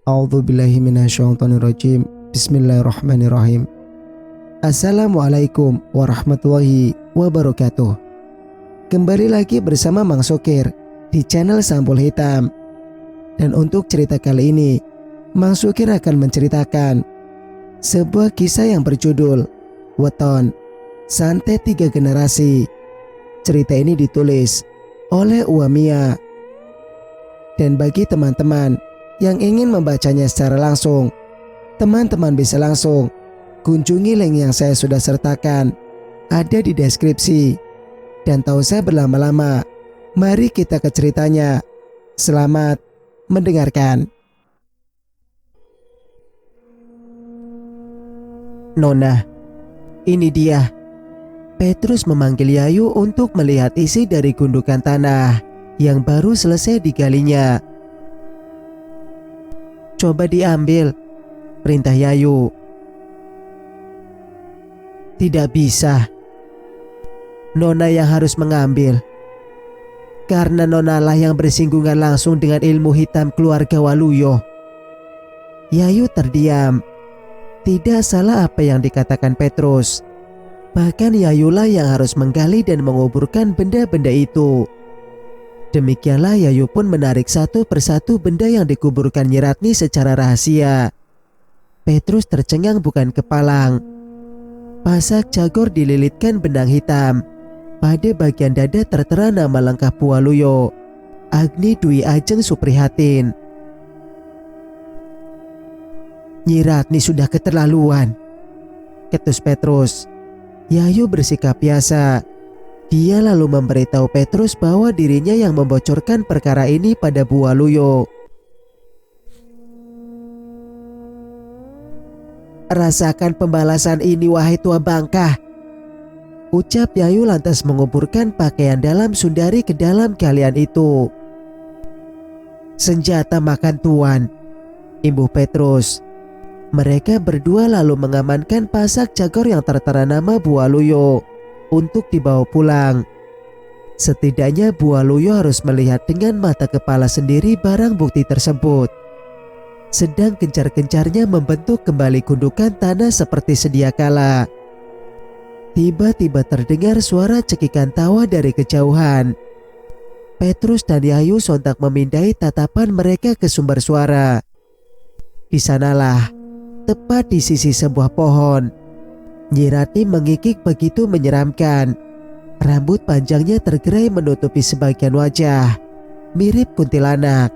A'udzubillahi minasyaitonirrajim. Bismillahirrahmanirrahim. Assalamualaikum warahmatullahi wabarakatuh. Kembali lagi bersama Mang Sukir di channel Sampul Hitam. Dan untuk cerita kali ini, Mang Sukir akan menceritakan sebuah kisah yang berjudul Weton Santet 3 Generasi. Cerita ini ditulis oleh Uwamia. Dan bagi teman-teman yang ingin membacanya secara langsung, teman-teman bisa langsung kunjungi link yang saya sudah sertakan, ada di deskripsi. Dan tak usah berlama-lama, mari kita ke ceritanya. Selamat mendengarkan. Nona, ini dia. Petrus memanggil Yayu untuk melihat isi dari gundukan tanah yang baru selesai digalinya. Coba diambil, perintah Yayu. Tidak bisa. Nona yang harus mengambil. Karena Nona lah yang bersinggungan langsung dengan ilmu hitam keluarga Waluyo. Yayu terdiam. Tidak salah apa yang dikatakan Petrus. Bahkan Yayulah yang harus menggali dan menguburkan benda-benda itu. Demikianlah Yayu pun menarik satu persatu benda yang dikuburkan Nyiratni secara rahasia. Petrus tercengang bukan kepalang. Pasak Jagor dililitkan benang hitam. Pada bagian dada tertera nama lengkap Waluyo, Agni Dwi Ajeng Suprihatin. Nyiratni sudah keterlaluan, ketus Petrus. Yayu bersikap biasa. Dia lalu memberitahu Petrus bahwa dirinya yang membocorkan perkara ini pada Bu Waluyo. Rasakan pembalasan ini wahai tua bangka, ucap Yayu lantas menguburkan pakaian dalam Sundari ke dalam galian itu. Senjata makan tuan, imbuh Petrus. Mereka berdua lalu mengamankan pasak Jagor yang tertera nama Bu Waluyo untuk dibawa pulang. Setidaknya Bu Waluyo harus melihat dengan mata kepala sendiri barang bukti tersebut. Sedang gencar-gencarnya membentuk kembali gundukan tanah seperti sedia kala. Tiba-tiba terdengar suara cekikan tawa dari kejauhan. Petrus dan Yayu sontak memindai tatapan mereka ke sumber suara. Di sanalah, tepat di sisi sebuah pohon, Nyiratni mengikik begitu menyeramkan. Rambut panjangnya tergerai menutupi sebagian wajah, mirip kuntilanak.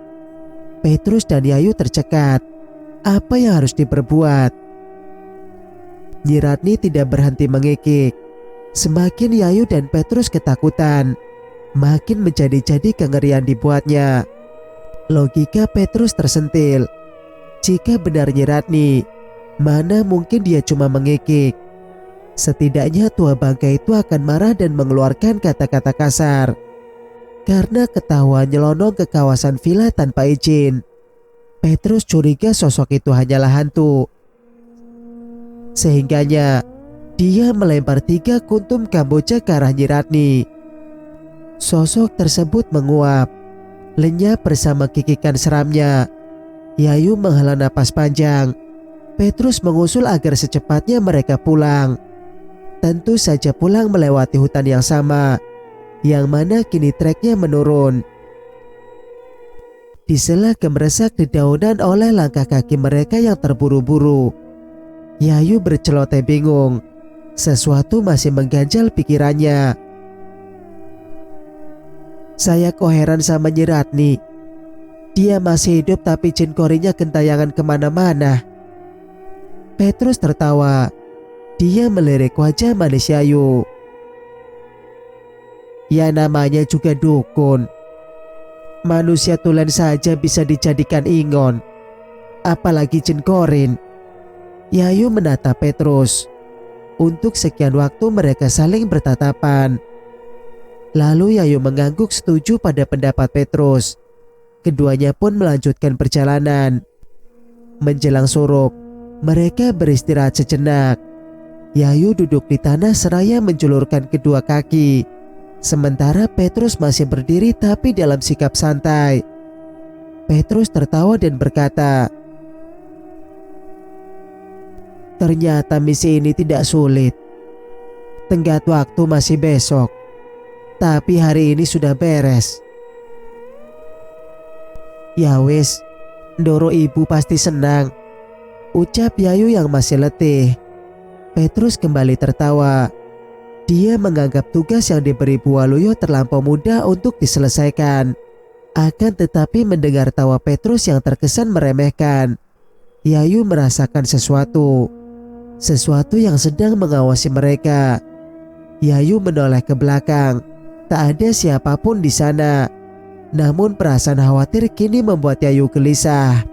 Petrus dan Yayu tercekat. Apa yang harus diperbuat? Nyiratni tidak berhenti mengikik. Semakin Yayu dan Petrus ketakutan, makin menjadi-jadi kengerian dibuatnya. Logika Petrus tersentil. Jika benar Nyiratni, mana mungkin dia cuma mengikik? Setidaknya tua bangka itu akan marah dan mengeluarkan kata-kata kasar karena ketahuan nyelonong ke kawasan villa tanpa izin. Petrus curiga sosok itu hanyalah hantu. Sehingganya dia melempar 3 kuntum Kamboja ke arah Nyiratni. Sosok tersebut menguap, lenyap bersama kikikan seramnya. Yayu menghela napas panjang. Petrus mengusul agar secepatnya mereka pulang. Tentu saja pulang melewati hutan yang sama, yang mana kini treknya menurun. Di sela gemeresak dedaunan oleh langkah kaki mereka yang terburu-buru, Yayu berceloteh bingung. Sesuatu masih mengganjal pikirannya. Saya kok heran sama Nyiratni. Dia masih hidup tapi jin korinya gentayangan kemana-mana. Petrus tertawa. Dia melirik wajah manis Yayu. Ya namanya juga dukun. Manusia tulen saja bisa dijadikan ingon, apalagi jin korin. Yayu menatap Petrus. Untuk sekian waktu mereka saling bertatapan. Lalu Yayu mengangguk setuju pada pendapat Petrus. Keduanya pun melanjutkan perjalanan. Menjelang surup, mereka beristirahat sejenak. Yayu duduk di tanah seraya menjulurkan kedua kaki. Sementara Petrus masih berdiri tapi dalam sikap santai. Petrus tertawa dan berkata, Ternyata misi ini tidak sulit. Tenggat waktu masih besok, tapi hari ini sudah beres. Ya wis, Ndoro ibu pasti senang, ucap Yayu yang masih letih. Petrus kembali tertawa. Dia menganggap tugas yang diberi Bu Waluyo terlampau mudah untuk diselesaikan. Akan tetapi mendengar tawa Petrus yang terkesan meremehkan, Yayu merasakan sesuatu yang sedang mengawasi mereka. Yayu menoleh ke belakang. Tak ada siapapun di sana. Namun perasaan khawatir kini membuat Yayu gelisah.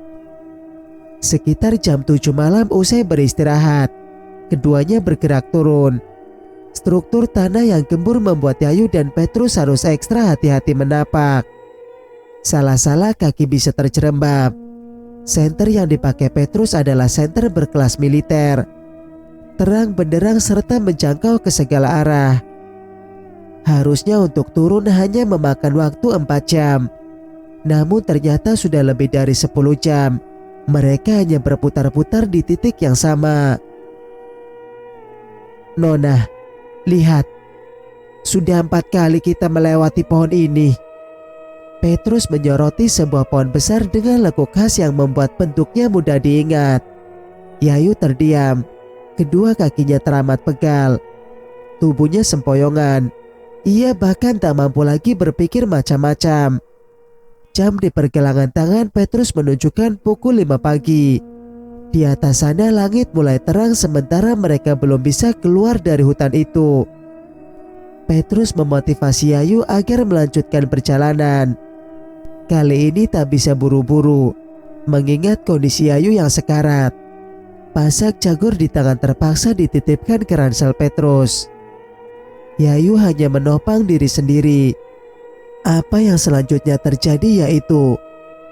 Sekitar jam 7 malam usai beristirahat, keduanya bergerak turun. Struktur tanah yang gembur membuat Yayu dan Petrus harus ekstra hati-hati menapak. Salah-salah kaki bisa terjerembab. Senter yang dipakai Petrus adalah senter berkelas militer. Terang benderang serta menjangkau ke segala arah. Harusnya untuk turun hanya memakan waktu 4 jam. Namun ternyata sudah lebih dari 10 jam. Mereka hanya berputar-putar di titik yang sama. Nona, lihat. Sudah 4 kali kita melewati pohon ini. Petrus menyoroti sebuah pohon besar dengan lekuk khas yang membuat bentuknya mudah diingat. Yayu terdiam. Kedua kakinya teramat pegal. Tubuhnya sempoyongan. Ia bahkan tak mampu lagi berpikir macam-macam. Jam di pergelangan tangan Petrus menunjukkan pukul 5 pagi. Di atas sana langit mulai terang sementara mereka belum bisa keluar dari hutan itu. Petrus memotivasi Yayu agar melanjutkan perjalanan. Kali ini tak bisa buru-buru, mengingat kondisi Yayu yang sekarat. Pasak jagur di tangan terpaksa dititipkan ke ransel Petrus. Yayu hanya menopang diri sendiri. Apa yang selanjutnya terjadi yaitu,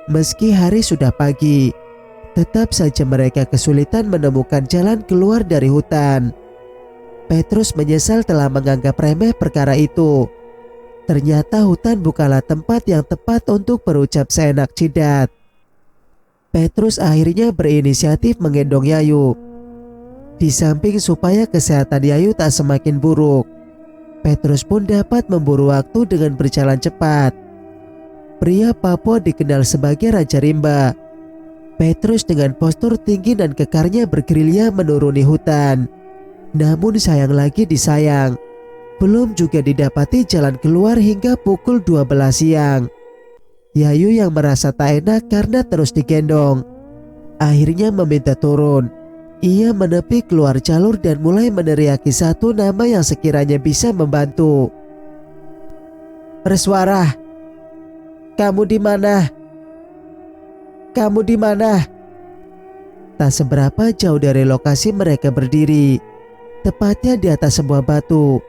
meski hari sudah pagi, tetap saja mereka kesulitan menemukan jalan keluar dari hutan. Petrus menyesal telah menganggap remeh perkara itu. Ternyata hutan bukanlah tempat yang tepat untuk berucap seenak jidat. Petrus akhirnya berinisiatif menggendong Yayu. Di samping supaya kesehatan Yayu tak semakin buruk, Petrus pun dapat memburu waktu dengan berjalan cepat. Pria Papua dikenal sebagai Raja Rimba. Petrus dengan postur tinggi dan kekarnya bergerilya menuruni hutan. Namun sayang lagi disayang, belum juga didapati jalan keluar hingga pukul 12 siang. Yayu yang merasa tak enak karena terus digendong, akhirnya meminta turun. Ia menepi keluar jalur dan mulai meneriaki satu nama yang sekiranya bisa membantu. Reswara, kamu di mana? Kamu di mana? Tak seberapa jauh dari lokasi mereka berdiri, tepatnya di atas sebuah batu,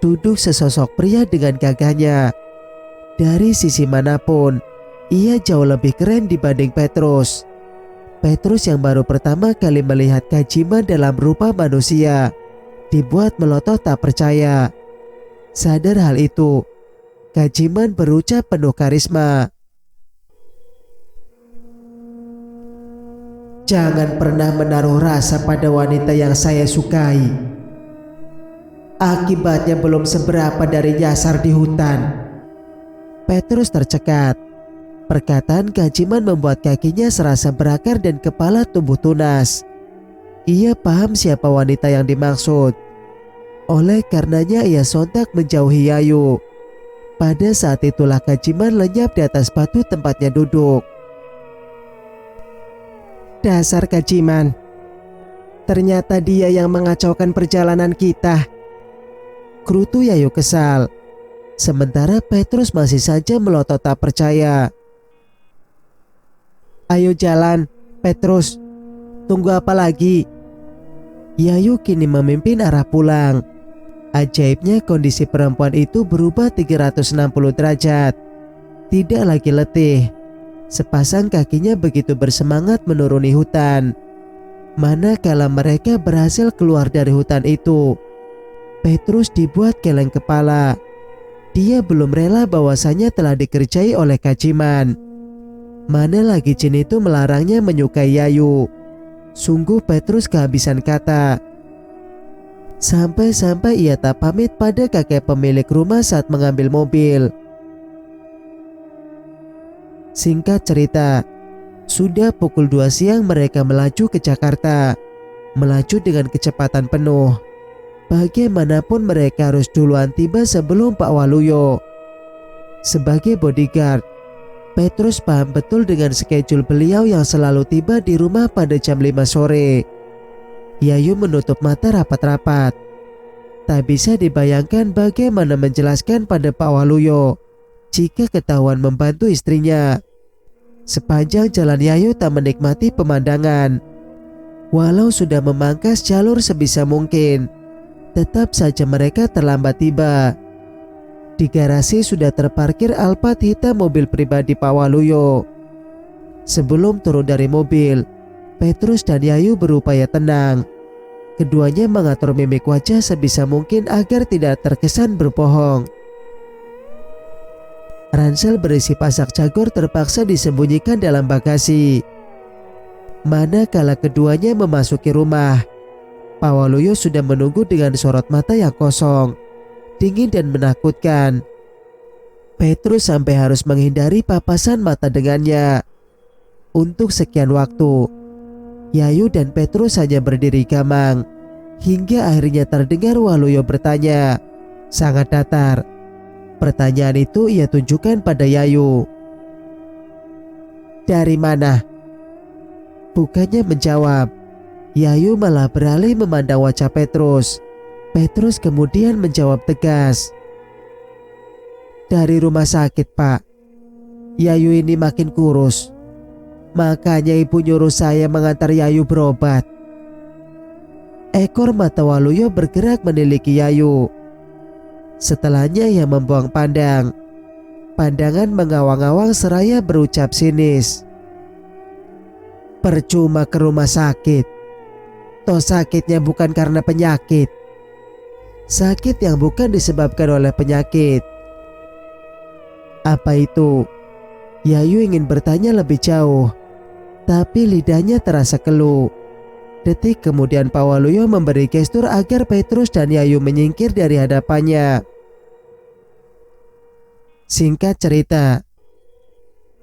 duduk sesosok pria dengan gagahnya. Dari sisi manapun, ia jauh lebih keren dibanding Petrus. Petrus yang baru pertama kali melihat Kajiman dalam rupa manusia, dibuat melotot tak percaya. Sadar hal itu, Kajiman berucap penuh karisma. Jangan pernah menaruh rasa pada wanita yang saya sukai. Akibatnya belum seberapa dari nyasar di hutan. Petrus tercekat. Perkataan Kajiman membuat kakinya serasa berakar dan kepala tumbuh tunas. Ia paham siapa wanita yang dimaksud. Oleh karenanya ia sontak menjauhi Yayu. Pada saat itulah Kajiman lenyap di atas batu tempatnya duduk. Dasar Kajiman, ternyata dia yang mengacaukan perjalanan kita. Kerutu Yayu kesal. Sementara Petrus masih saja melotot tak percaya. Ayo jalan, Petrus. Tunggu apa lagi? Yayu kini memimpin arah pulang. Ajaibnya kondisi perempuan itu berubah 360 derajat. Tidak lagi letih. Sepasang kakinya begitu bersemangat menuruni hutan. Manakala mereka berhasil keluar dari hutan itu, Petrus dibuat geleng kepala. Dia belum rela bahwasanya telah dikerjai oleh Kajiman. Mana lagi jin itu melarangnya menyukai Yayu. Sungguh Petrus kehabisan kata. Sampai-sampai ia tak pamit pada kakek pemilik rumah saat mengambil mobil. Singkat cerita, sudah pukul 2 siang mereka melaju ke Jakarta. Melaju dengan kecepatan penuh. Bagaimanapun mereka harus duluan tiba sebelum Pak Waluyo. Sebagai bodyguard, Petrus paham betul dengan schedule beliau yang selalu tiba di rumah pada jam 5 sore. Yayu menutup mata rapat-rapat. Tak bisa dibayangkan bagaimana menjelaskan pada Pak Waluyo jika ketahuan membantu istrinya. Sepanjang jalan Yayu tak menikmati pemandangan. Walau sudah memangkas jalur sebisa mungkin, tetap saja mereka terlambat tiba. Di garasi sudah terparkir Alphard hitam mobil pribadi Pak Waluyo. Sebelum turun dari mobil, Petrus dan Yayu berupaya tenang. Keduanya mengatur mimik wajah sebisa mungkin agar tidak terkesan berbohong. Ransel berisi pasak Jaguar terpaksa disembunyikan dalam bagasi. Manakala keduanya memasuki rumah, Pak Waluyo sudah menunggu dengan sorot mata yang kosong, dingin dan menakutkan. Petrus sampai harus menghindari papasan mata dengannya. Untuk sekian waktu, Yayu dan Petrus hanya berdiri gamang, hingga akhirnya terdengar Waluyo bertanya, sangat datar. Pertanyaan itu ia tunjukkan pada Yayu. "Dari mana?" Bukannya menjawab, Yayu malah beralih memandang wajah Petrus. Petrus kemudian menjawab tegas, "Dari rumah sakit, Pak. Yayu ini makin kurus. Makanya ibu nyuruh saya mengantar Yayu berobat." Ekor mata Waluyo bergerak meniliki Yayu. Setelahnya ia membuang pandang. Pandangan mengawang-awang seraya berucap sinis, "Percuma ke rumah sakit. Toh sakitnya bukan karena penyakit. Sakit yang bukan disebabkan oleh penyakit." "Apa itu?" Yayu ingin bertanya lebih jauh, tapi lidahnya terasa keluh. Detik kemudian Pak Waluyo memberi gestur agar Petrus dan Yayu menyingkir dari hadapannya. Singkat cerita,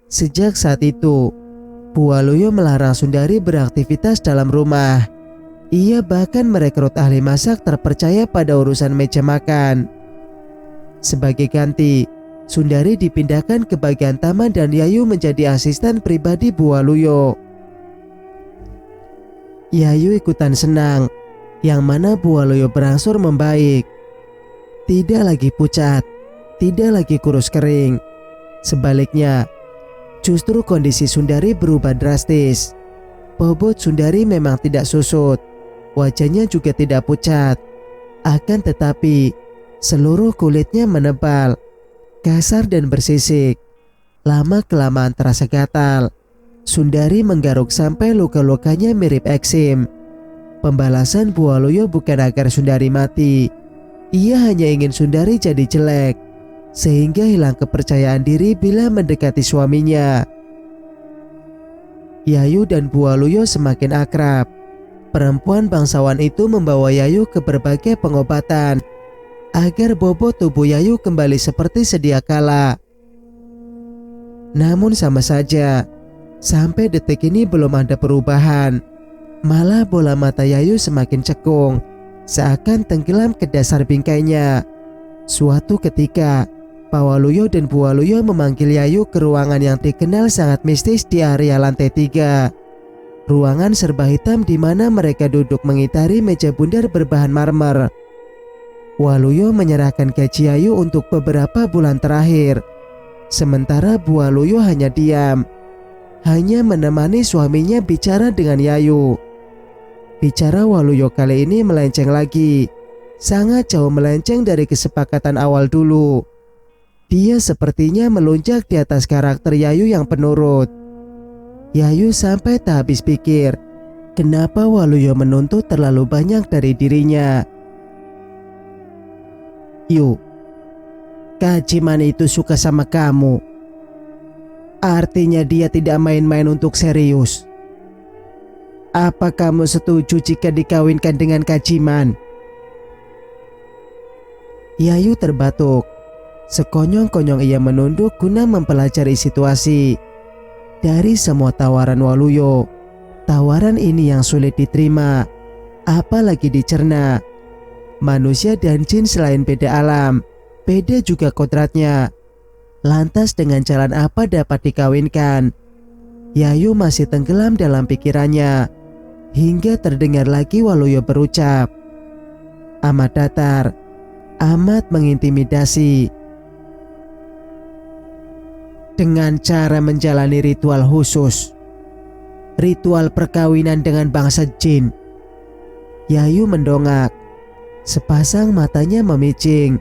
sejak saat itu, Bu Waluyo melarang Sundari beraktivitas dalam rumah. Ia bahkan merekrut ahli masak terpercaya pada urusan meja makan. Sebagai ganti, Sundari dipindahkan ke bagian taman dan Yayu menjadi asisten pribadi Bu Waluyo. Yayu ikutan senang, yang mana Bu Waluyo berangsur membaik. Tidak lagi pucat, tidak lagi kurus kering. Sebaliknya, justru kondisi Sundari berubah drastis. Bobot Sundari memang tidak susut, wajahnya juga tidak pucat. Akan tetapi, seluruh kulitnya menebal, kasar dan bersisik. Lama-kelamaan terasa gatal. Sundari menggaruk sampai luka-lukanya mirip eksim. Pembalasan Bu Waluyo bukan agar Sundari mati. Ia hanya ingin Sundari jadi jelek, sehingga hilang kepercayaan diri bila mendekati suaminya. Yayu dan Bu Waluyo semakin akrab. Perempuan bangsawan itu membawa Yayu ke berbagai pengobatan agar bobot tubuh Yayu kembali seperti sedia kala. Namun sama saja, sampai detik ini belum ada perubahan. Malah bola mata Yayu semakin cekung, seakan tenggelam ke dasar bingkainya. Suatu ketika, Pak Waluyo dan Bu Waluyo memanggil Yayu ke ruangan yang dikenal sangat mistis di area lantai 3. Ruangan serba hitam di mana mereka duduk mengitari meja bundar berbahan marmer. Waluyo menyerahkan gaji Yayu untuk beberapa bulan terakhir. Sementara Bu Waluyo hanya diam, hanya menemani suaminya bicara dengan Yayu. Bicara Waluyo kali ini melenceng lagi, sangat jauh melenceng dari kesepakatan awal dulu. Dia sepertinya melunjak di atas karakter Yayu yang penurut. Yayu sampai tak habis pikir, kenapa Waluyo menuntut terlalu banyak dari dirinya. "Yu, Kak Ciman itu suka sama kamu. Artinya dia tidak main-main untuk serius." Apa kamu setuju jika dikawinkan dengan Kajiman? Yayu terbatuk. Sekonyong-konyong ia menunduk guna mempelajari situasi. Dari semua tawaran Waluyo, tawaran ini yang sulit diterima, apalagi dicerna. Manusia dan jin selain beda alam, beda juga kodratnya. Lantas dengan jalan apa dapat dikawinkan? Yayu masih tenggelam dalam pikirannya, hingga terdengar lagi Waluyo berucap. Amat datar, amat mengintimidasi. Dengan cara menjalani ritual khusus, ritual perkawinan dengan bangsa jin. Yayu mendongak. Sepasang matanya memicing.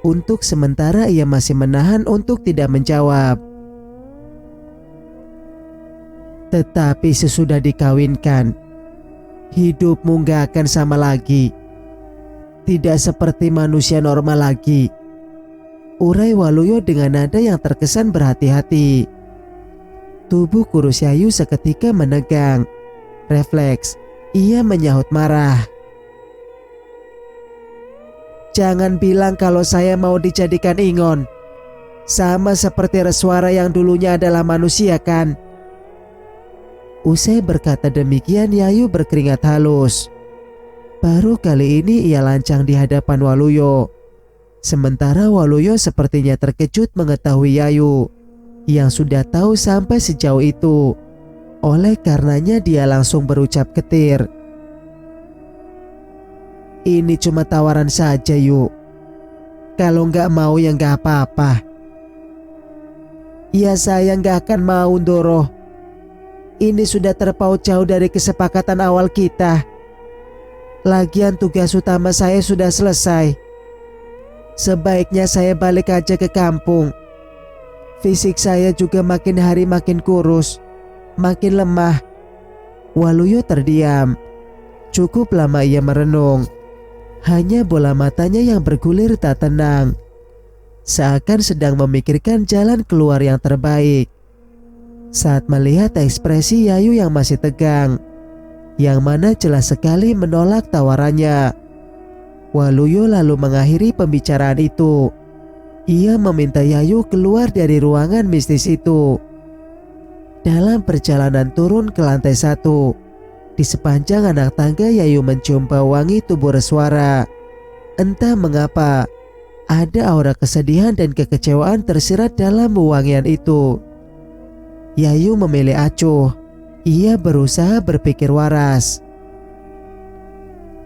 Untuk sementara ia masih menahan untuk tidak menjawab. Tetapi sesudah dikawinkan, hidupmu gak akan sama lagi. Tidak seperti manusia normal lagi, urai Waluyo dengan nada yang terkesan berhati-hati. Tubuh kurus Yayu seketika menegang. Refleks, ia menyahut marah. Jangan bilang kalau saya mau dijadikan ingon. Sama seperti Reswara yang dulunya adalah manusia kan? Usai berkata demikian, Yayu berkeringat halus. Baru kali ini ia lancang di hadapan Waluyo. Sementara Waluyo sepertinya terkejut mengetahui Yayu yang sudah tahu sampai sejauh itu. Oleh karenanya dia langsung berucap ketir. Ini cuma tawaran saja Yu. Kalau nggak mau ya nggak apa-apa. Ya saya nggak akan mau Ndoro. Ini sudah terpaut jauh dari kesepakatan awal kita. Lagian tugas utama saya sudah selesai. Sebaiknya saya balik aja ke kampung. Fisik saya juga makin hari makin kurus, makin lemah. Waluyo terdiam. Cukup lama ia merenung. Hanya bola matanya yang bergulir tak tenang, seakan sedang memikirkan jalan keluar yang terbaik. Saat melihat ekspresi Yayu yang masih tegang, yang mana jelas sekali menolak tawarannya, Waluyo lalu mengakhiri pembicaraan itu. Ia meminta Yayu keluar dari ruangan mistis itu. Dalam perjalanan turun ke lantai 1, di sepanjang anak tangga Yayu mencium bau wangi tubuh Reswara. Entah mengapa, ada aura kesedihan dan kekecewaan tersirat dalam wewangian itu. Yayu memilih acuh. Ia berusaha berpikir waras.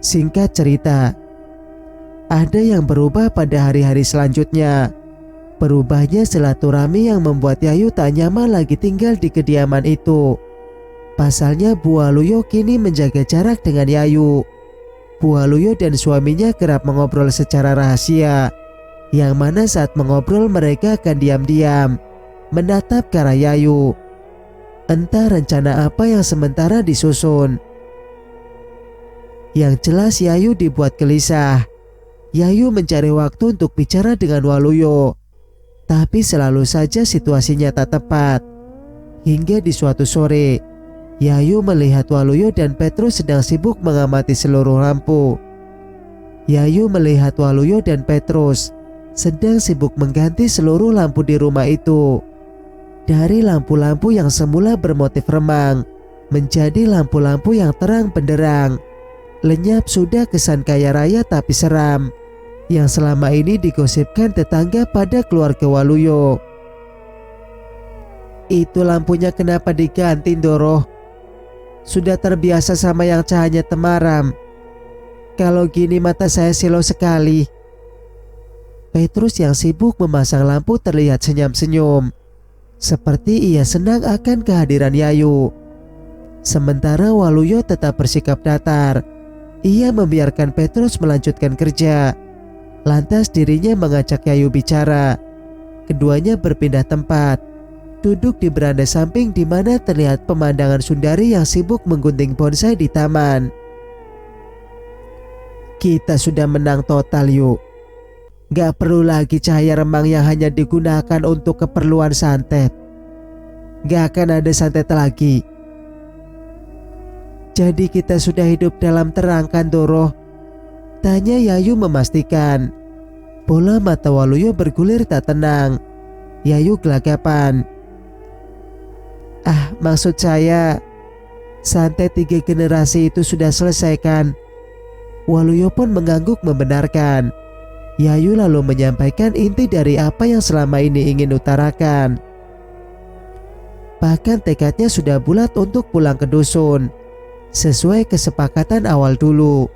Singkat cerita, ada yang berubah pada hari-hari selanjutnya. Berubahnya silaturahmi yang membuat Yayu tak nyaman lagi tinggal di kediaman itu. Pasalnya Bu Waluyo kini menjaga jarak dengan Yayu. Bu Waluyo dan suaminya kerap mengobrol secara rahasia, yang mana saat mengobrol mereka akan diam-diam menatap ke arah Yayu. Entah rencana apa yang sementara disusun. Yang jelas Yayu dibuat gelisah. Yayu mencari waktu untuk bicara dengan Waluyo, tapi selalu saja situasinya tak tepat. Hingga di suatu sore, Yayu melihat Waluyo dan Petrus sedang sibuk mengamati seluruh lampu. Yayu melihat Waluyo dan Petrus sedang sibuk mengganti seluruh lampu di rumah itu. Dari lampu-lampu yang semula bermotif remang menjadi lampu-lampu yang terang benderang. Lenyap sudah kesan kaya raya tapi seram yang selama ini digosipkan tetangga pada keluarga Waluyo. Itu lampunya kenapa diganti Ndoro? Sudah terbiasa sama yang cahayanya temaram. Kalau gini mata saya silau sekali. Petrus yang sibuk memasang lampu terlihat senyum-senyum, seperti ia senang akan kehadiran Yayu. Sementara Waluyo tetap bersikap datar. Ia membiarkan Petrus melanjutkan kerja. Lantas dirinya mengajak Yayu bicara. Keduanya berpindah tempat, duduk di beranda samping di mana terlihat pemandangan Sundari yang sibuk menggunting bonsai di taman. Kita sudah menang total Yu. Gak perlu lagi cahaya remang yang hanya digunakan untuk keperluan santet. Gak akan ada santet lagi. Jadi kita sudah hidup dalam terang kan Doro? Tanya Yayu memastikan. Bola mata Waluyo bergulir tak tenang. Yayu gelagapan. Maksud saya, santet 3 generasi itu sudah selesai kan? Waluyo pun mengangguk membenarkan. Yayu lalu menyampaikan inti dari apa yang selama ini ingin utarakan. Bahkan tekadnya sudah bulat untuk pulang ke dusun, sesuai kesepakatan awal dulu.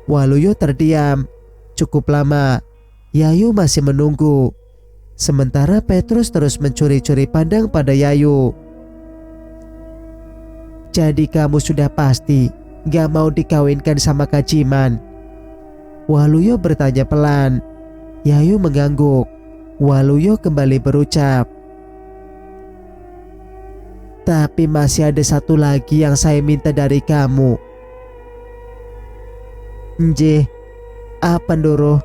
Waluyo terdiam cukup lama. Yayu masih menunggu. Sementara Petrus terus mencuri-curi pandang pada Yayu. Jadi kamu sudah pasti gak mau dikawinkan sama Kak Jiman? Waluyo bertanya pelan. Yayu mengangguk. Waluyo kembali berucap. Tapi masih ada satu lagi yang saya minta dari kamu. Nje, apa Doro?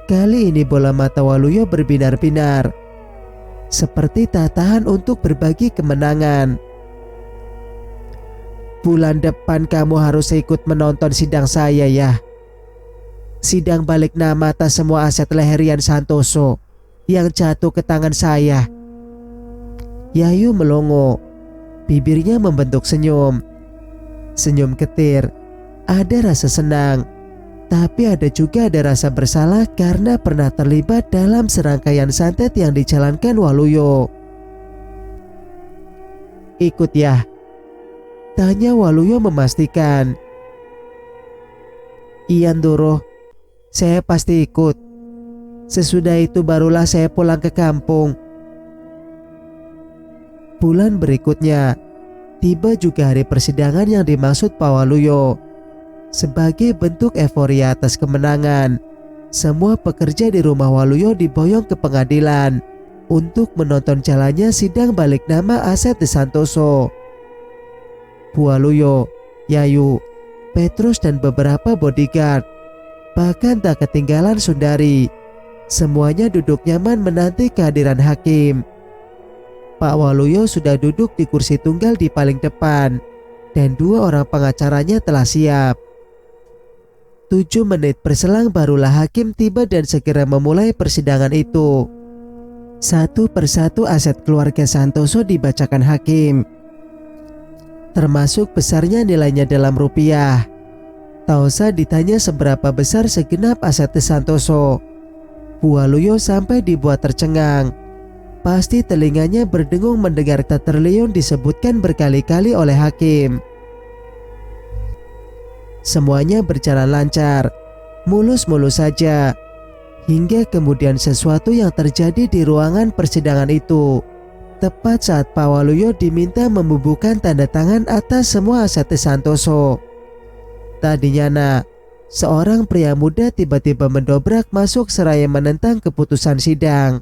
Kali ini bola mata Waluyo berbinar-binar, seperti tak tahan untuk berbagi kemenangan. Bulan depan kamu harus ikut menonton sidang saya ya. Sidang balik nama atas semua aset Leherian Santoso yang jatuh ke tangan saya. Yayu melongo. Bibirnya membentuk senyum. Senyum ketir. Ada rasa senang, tapi juga ada rasa bersalah karena pernah terlibat dalam serangkaian santet yang dijalankan Waluyo. Ikut ya? Tanya Waluyo memastikan. Iya Doro, saya pasti ikut. Sesudah itu barulah saya pulang ke kampung. Bulan berikutnya, tiba juga hari persidangan yang dimaksud Pak Waluyo. Sebagai bentuk euforia atas kemenangan, semua pekerja di rumah Waluyo diboyong ke pengadilan untuk menonton jalannya sidang balik nama aset De Santoso. Waluyo, Yayu, Petrus dan beberapa bodyguard, bahkan tak ketinggalan Sundari, semuanya duduk nyaman menanti kehadiran hakim. Pak Waluyo sudah duduk di kursi tunggal di paling depan dan 2 orang pengacaranya telah siap. 7 menit berselang barulah hakim tiba dan segera memulai persidangan itu. Satu persatu aset keluarga Santoso dibacakan hakim, termasuk besarnya nilainya dalam rupiah. Tak usah ditanya seberapa besar segenap aset De Santoso. Waluyo sampai dibuat tercengang. Pasti telinganya berdengung mendengar triliun disebutkan berkali-kali oleh hakim. Semuanya berjalan lancar, mulus-mulus saja, hingga kemudian sesuatu yang terjadi di ruangan persidangan itu. Tepat saat Pak Waluyo diminta membubuhkan tanda tangan atas semua aset De Santoso. Tadinya seorang pria muda tiba-tiba mendobrak masuk seraya menentang keputusan sidang.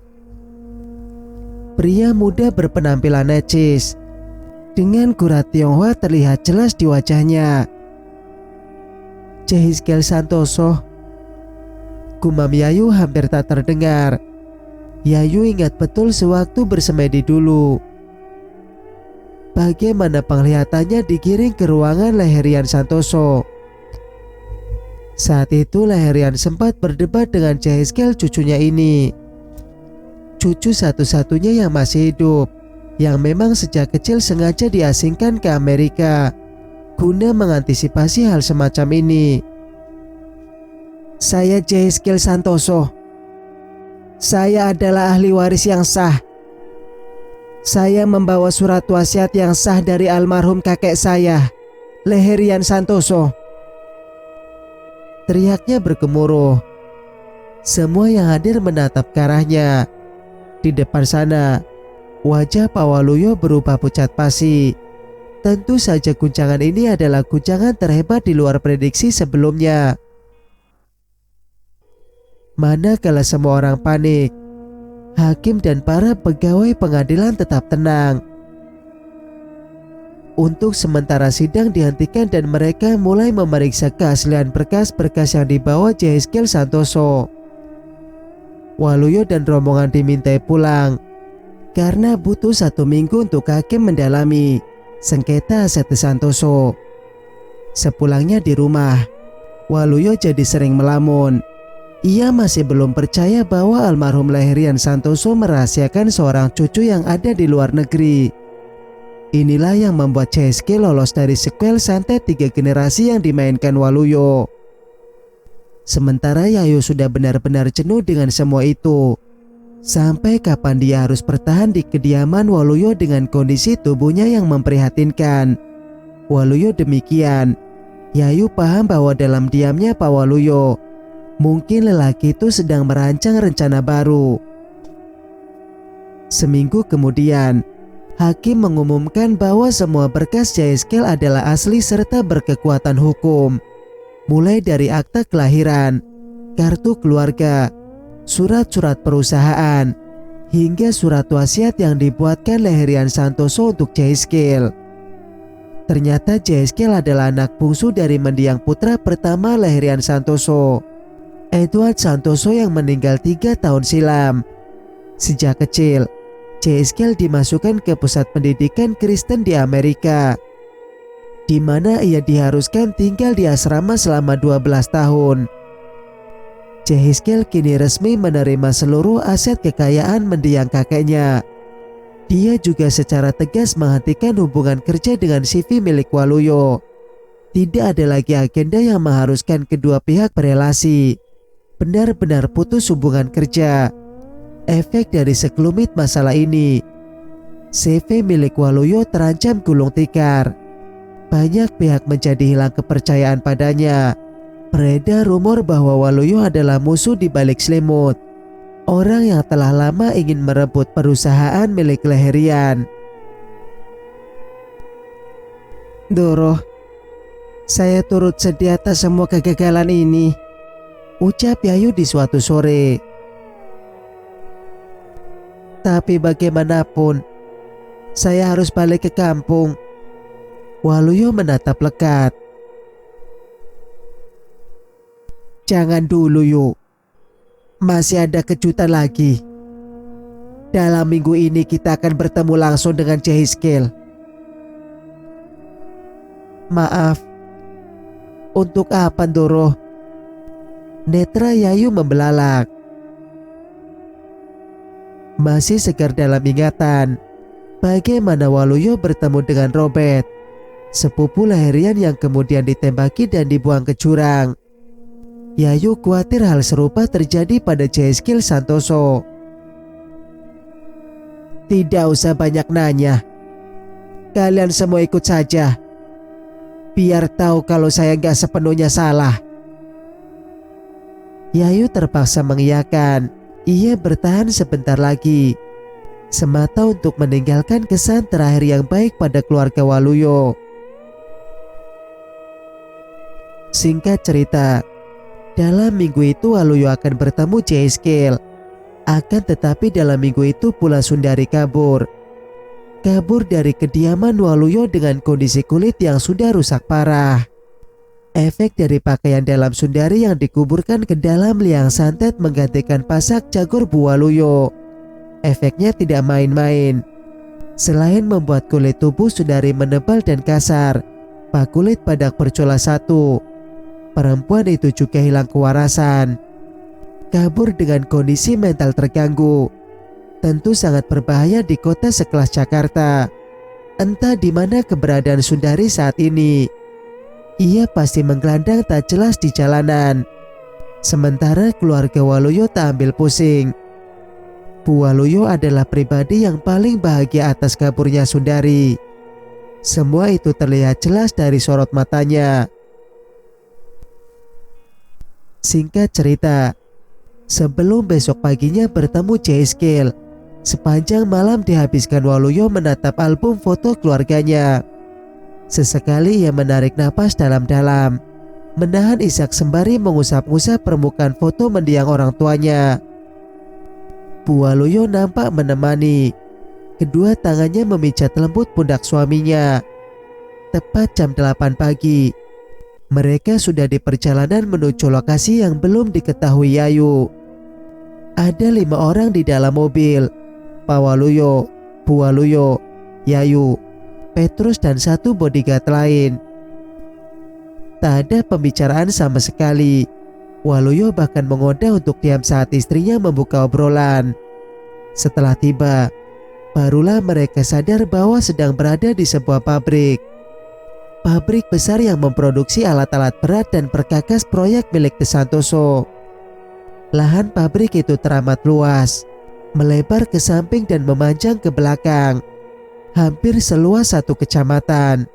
Pria muda berpenampilan necis, dengan kurat Tionghoa terlihat jelas di wajahnya. Jehiskel Santoso, gumam Yayu hampir tak terdengar. Yayu ingat betul sewaktu bersemedi dulu, bagaimana penglihatannya digiring ke ruangan Leherian Santoso. Saat itu Leherian sempat berdebat dengan Jehiskel, cucunya ini. Cucu satu-satunya yang masih hidup, yang memang sejak kecil sengaja diasingkan ke Amerika guna mengantisipasi hal semacam ini. Saya Jehiskel Santoso. Saya adalah ahli waris yang sah. Saya membawa surat wasiat yang sah dari almarhum kakek saya, Leherian Santoso. Teriaknya bergemuruh. Semua yang hadir menatap ke arahnya. Di depan sana, wajah Pak Waluyo berubah pucat pasi. Tentu saja guncangan ini adalah guncangan terhebat di luar prediksi sebelumnya. Manakala semua orang panik, hakim dan para pegawai pengadilan tetap tenang. Untuk sementara sidang dihentikan dan mereka mulai memeriksa keaslian berkas-berkas yang dibawa Jehiskel Santoso. Waluyo dan rombongan dimintai pulang karena butuh 1 minggu untuk hakim mendalami sengketa aset Santoso. Sepulangnya di rumah, Waluyo jadi sering melamun. Ia masih belum percaya bahwa almarhum Lahirian Santoso merahasiakan seorang cucu yang ada di luar negeri. Inilah yang membuat CSK lolos dari sequel santet 3 generasi yang dimainkan Waluyo. Sementara Yayu sudah benar-benar jenuh dengan semua itu. Sampai kapan dia harus bertahan di kediaman Waluyo dengan kondisi tubuhnya yang memprihatinkan. Waluyo demikian. Yayu paham bahwa dalam diamnya Pak Waluyo, mungkin lelaki itu sedang merancang rencana baru. Seminggu kemudian, hakim mengumumkan bahwa semua berkas Jaiskel adalah asli serta berkekuatan hukum. Mulai dari akta kelahiran, kartu keluarga, surat-surat perusahaan, hingga surat wasiat yang dibuatkan Lahirian Santoso untuk Jaiskel. Ternyata Jaiskel adalah anak bungsu dari mendiang putra pertama Lahirian Santoso, Edward Santoso, yang meninggal 3 tahun silam. Sejak kecil, Jaiskel dimasukkan ke pusat pendidikan Kristen di Amerika, di mana ia diharuskan tinggal di asrama selama 12 tahun. Jaiskel kini resmi menerima seluruh aset kekayaan mendiang kakeknya. Dia juga secara tegas menghentikan hubungan kerja dengan CV milik Waluyo. Tidak ada lagi agenda yang mengharuskan kedua pihak berelasi. Benar-benar putus hubungan kerja. Efek dari sekelumit masalah ini, CV milik Waluyo terancam gulung tikar. Banyak pihak menjadi hilang kepercayaan padanya. Beredar rumor bahwa Waluyo adalah musuh di balik selimut, orang yang telah lama ingin merebut perusahaan milik Lahirian. "Doro, saya turut sedih atas semua kegagalan ini," ucap Yayu di suatu sore. "Tapi bagaimanapun, saya harus balik ke kampung." Waluyo menatap lekat. "Jangan dulu, yuk. Masih ada kejutan lagi. Dalam minggu ini kita akan bertemu langsung dengan Jaiskel." "Maaf. Untuk apa, Doro?" Netra Yayu membelalak. Masih segar dalam ingatan bagaimana Waluyo bertemu dengan Robert, sepupu Lahirian yang kemudian ditembaki dan dibuang ke jurang. Yayu khawatir hal serupa terjadi pada Jaiskel Santoso. "Tidak usah banyak nanya. Kalian semua ikut saja. Biar tahu kalau saya gak sepenuhnya salah." Yayu terpaksa mengiyakan. Ia bertahan sebentar lagi, semata untuk meninggalkan kesan terakhir yang baik pada keluarga Waluyo. Singkat cerita, dalam minggu itu Waluyo akan bertemu Jaiskel. Akan tetapi dalam minggu itu pula Sundari kabur. Kabur dari kediaman Waluyo dengan kondisi kulit yang sudah rusak parah. Efek dari pakaian dalam Sundari yang dikuburkan ke dalam liang santet menggantikan pasak Jagor Bu Waluyo. Efeknya tidak main-main. Selain membuat kulit tubuh Sundari menebal dan kasar, pak kulit padak bercola satu, perempuan itu juga hilang kewarasan. Kabur dengan kondisi mental terganggu. Tentu sangat berbahaya di kota sekelas Jakarta. Entah di mana keberadaan Sundari saat ini. Ia pasti menggelandang tak jelas di jalanan. Sementara keluarga Waluyo tak ambil pusing. Bu Waluyo adalah pribadi yang paling bahagia atas kaburnya Sundari. Semua itu terlihat jelas dari sorot matanya. Singkat cerita, sebelum besok paginya bertemu Jaiskel, sepanjang malam dihabiskan Waluyo menatap album foto keluarganya. Sesekali ia menarik napas dalam-dalam, menahan isak sembari mengusap-usap permukaan foto mendiang orang tuanya. Bu Waluyo nampak menemani. Kedua tangannya memijat lembut pundak suaminya. Tepat jam 8 pagi, mereka sudah di perjalanan menuju lokasi yang belum diketahui Yayu. Ada 5 orang di dalam mobil. Pak Waluyo, Bu Waluyo, Yayu. Petrus dan satu bodyguard lain. Tak ada pembicaraan sama sekali. Waluyo bahkan mengoda untuk diam saat istrinya membuka obrolan. Setelah tiba, barulah mereka sadar bahwa sedang berada di sebuah pabrik. Pabrik besar yang memproduksi alat-alat berat dan perkakas proyek milik De Santoso. Lahan pabrik itu teramat luas, melebar ke samping dan memanjang ke belakang, hampir seluas satu kecamatan.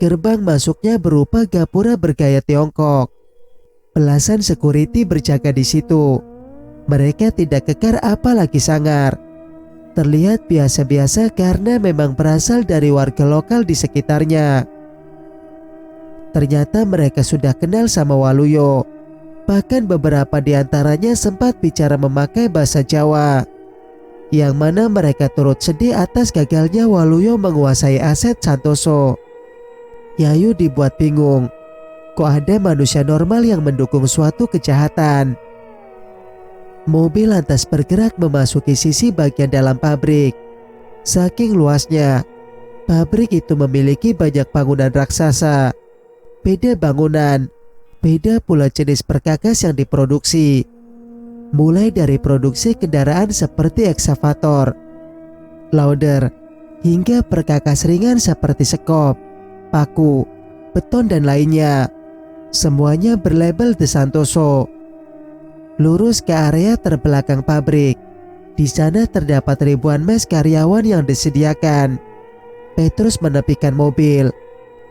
Gerbang masuknya berupa gapura bergaya Tiongkok. Belasan security berjaga di situ. Mereka tidak kekar apalagi sangar. Terlihat biasa-biasa karena memang berasal dari warga lokal di sekitarnya. Ternyata mereka sudah kenal sama Waluyo. Bahkan beberapa di antaranya sempat bicara memakai bahasa Jawa, yang mana mereka turut sedih atas gagalnya Waluyo menguasai aset Santoso. Yayu dibuat bingung. Kok ada manusia normal yang mendukung suatu kejahatan? Mobil lantas bergerak memasuki sisi bagian dalam pabrik. Saking luasnya, pabrik itu memiliki banyak bangunan raksasa. Beda bangunan, beda pula jenis perkakas yang diproduksi. Mulai dari produksi kendaraan seperti ekskavator, loader, hingga perkakas ringan seperti sekop, paku, beton dan lainnya. Semuanya berlabel De Santoso. Lurus ke area terbelakang pabrik. Di sana terdapat ribuan mes karyawan yang disediakan. Petrus menepikan mobil,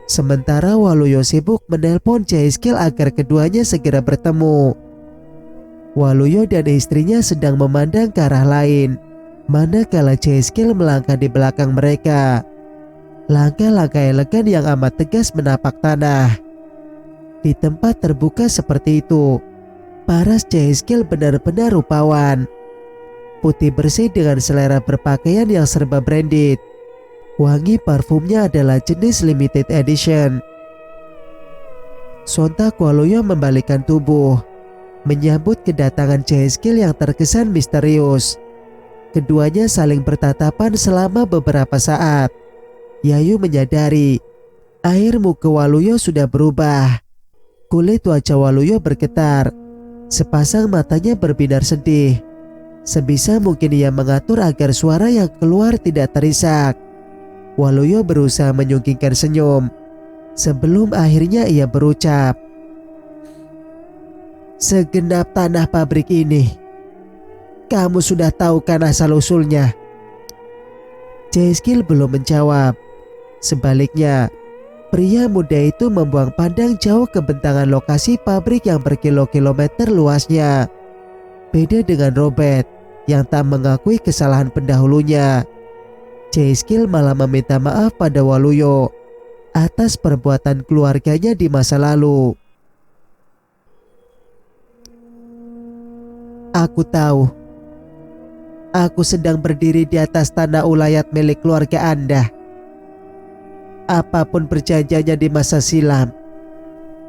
sementara Waluyo sibuk menelpon Jaiskil agar keduanya segera bertemu. Waluyo dan istrinya sedang memandang ke arah lain, manakala Jaiskil melangkah di belakang mereka. Langkah-langkah elegan yang amat tegas menapak tanah. Di tempat terbuka seperti itu, paras Jaiskil benar-benar rupawan. Putih bersih dengan selera berpakaian yang serba branded. Wangi parfumnya adalah jenis limited edition. Sontak Waluyo membalikkan tubuh, menyambut kedatangan Jaiskil yang terkesan misterius. Keduanya saling bertatapan selama beberapa saat. Yayu menyadari air muka Waluyo sudah berubah. Kulit wajah Waluyo bergetar. Sepasang matanya berbinar sedih. Sebisa mungkin ia mengatur agar suara yang keluar tidak terisak. Waluyo berusaha menyungkingkan senyum. Sebelum akhirnya ia berucap, "Segenap tanah pabrik ini, kamu sudah tahu kan asal-usulnya?" Jaiskil belum menjawab. Sebaliknya, pria muda itu membuang pandang jauh ke bentangan lokasi pabrik yang berkilo-kilometer luasnya. Beda dengan Robert yang tak mengakui kesalahan pendahulunya, Jaiskil malah meminta maaf pada Waluyo atas perbuatan keluarganya di masa lalu. "Aku tahu. Aku sedang berdiri di atas tanah ulayat milik keluarga Anda. Apapun perjanjiannya di masa silam,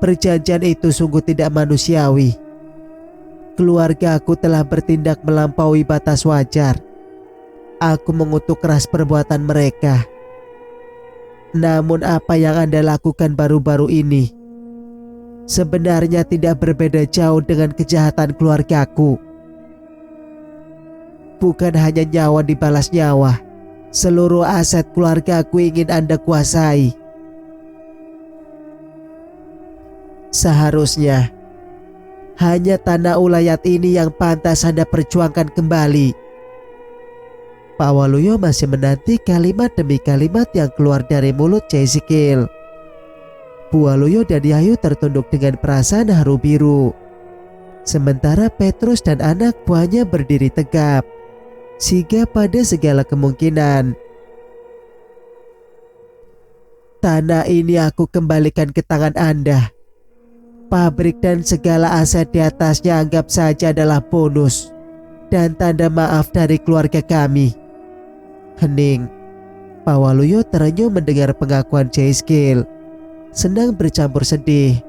perjanjian itu sungguh tidak manusiawi. Keluarga aku telah bertindak melampaui batas wajar. Aku mengutuk keras perbuatan mereka. Namun apa yang Anda lakukan baru-baru ini sebenarnya tidak berbeda jauh dengan kejahatan keluargaku. Bukan hanya nyawa dibalas nyawa, seluruh aset keluargaku ingin Anda kuasai. Seharusnya hanya tanah ulayat ini yang pantas Anda perjuangkan kembali." Pak Waluyo masih menanti kalimat demi kalimat yang keluar dari mulut Jaiskil. Bu Waluyo dan Yayu tertunduk dengan perasaan haru biru. Sementara Petrus dan anak buahnya berdiri tegap, sigap pada segala kemungkinan. "Tanah ini aku kembalikan ke tangan Anda. Pabrik dan segala aset di atasnya anggap saja adalah bonus dan tanda maaf dari keluarga kami." Hening. Pak Waluyo terenyuh mendengar pengakuan Jaiskil. Senang bercampur sedih,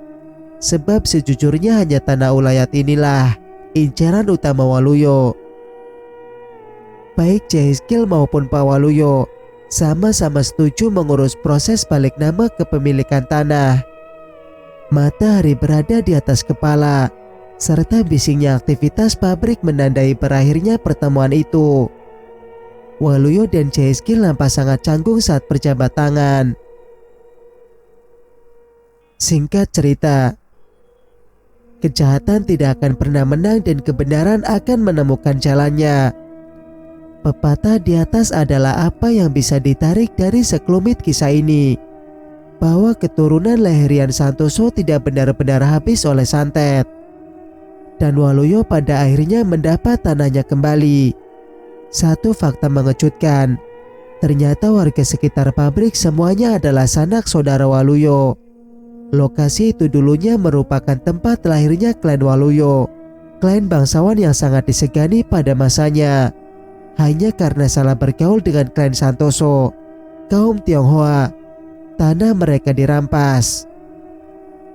sebab sejujurnya hanya tanah ulayat inilah incaran utama Waluyo. Baik Jaiskil maupun Pak Waluyo sama-sama setuju mengurus proses balik nama kepemilikan tanah. Matahari berada di atas kepala, serta bisingnya aktivitas pabrik menandai berakhirnya pertemuan itu. Waluyo dan Jaisky nampak sangat canggung saat berjabat tangan. Singkat cerita, kejahatan tidak akan pernah menang dan kebenaran akan menemukan jalannya. Pepatah di atas adalah apa yang bisa ditarik dari sekelumit kisah ini, bahwa keturunan Leherian Santoso tidak benar-benar habis oleh santet, dan Waluyo pada akhirnya mendapat tanahnya kembali. Satu fakta mengejutkan, ternyata warga sekitar pabrik semuanya adalah sanak saudara Waluyo. Lokasi itu dulunya merupakan tempat lahirnya klan Waluyo, klan bangsawan yang sangat disegani pada masanya. Hanya karena salah bergaul dengan klan Santoso, kaum Tionghoa, tanah mereka dirampas.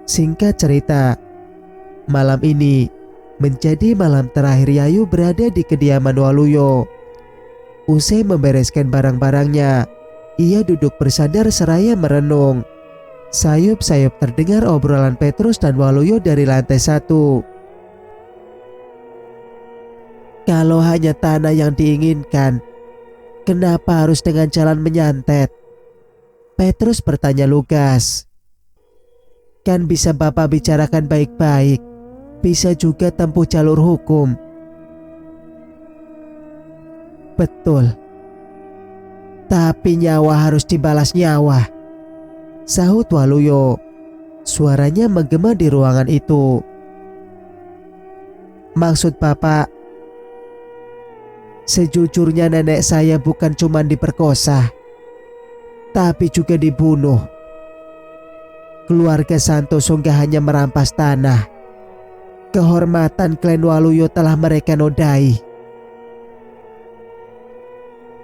Singkat cerita, malam ini menjadi malam terakhir Yayu berada di kediaman Waluyo. Usai membereskan barang-barangnya, ia duduk bersandar seraya merenung. Sayup-sayup terdengar obrolan Petrus dan Waluyo dari lantai 1. Kalau hanya tanah yang diinginkan, kenapa harus dengan jalan menyantet? Petrus bertanya lugas. Kan bisa Bapak bicarakan baik-baik, bisa juga tempuh jalur hukum. Betul. Tapi nyawa harus dibalas nyawa, sahut Waluyo. Suaranya menggema di ruangan itu. Maksud Bapak? Sejujurnya nenek saya bukan cuma diperkosa, tapi juga dibunuh. Keluarga Santoso gak hanya merampas tanah, kehormatan klan Waluyo telah mereka nodai.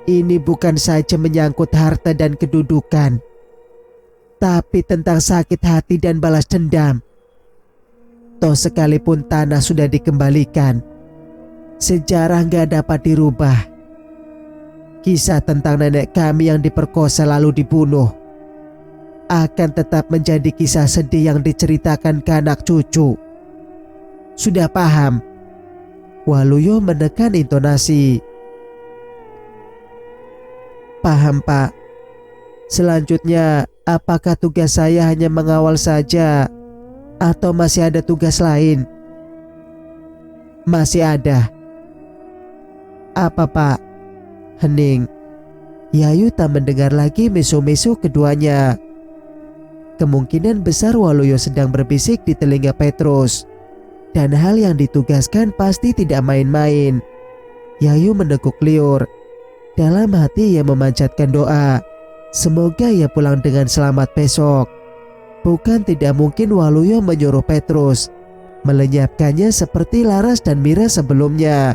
Ini bukan saja menyangkut harta dan kedudukan, tapi tentang sakit hati dan balas dendam. Toh sekalipun tanah sudah dikembalikan, sejarah gak dapat dirubah. Kisah tentang nenek kami yang diperkosa lalu dibunuh akan tetap menjadi kisah sedih yang diceritakan ke anak cucu. Sudah paham? Waluyo menekan intonasi. Paham, Pak. Selanjutnya, apakah tugas saya hanya mengawal saja atau masih ada tugas lain? Masih ada. Apa, Pak? Hening. Yayu tak mendengar lagi mesu-mesu keduanya. Kemungkinan besar Waluyo sedang berbisik di telinga Petrus, dan hal yang ditugaskan pasti tidak main-main. Yayu menekuk liur. Dalam hati ia memanjatkan doa, semoga ia pulang dengan selamat besok. Bukan tidak mungkin Waluyo menyuruh Petrus melenyapkannya seperti Laras dan Mira sebelumnya.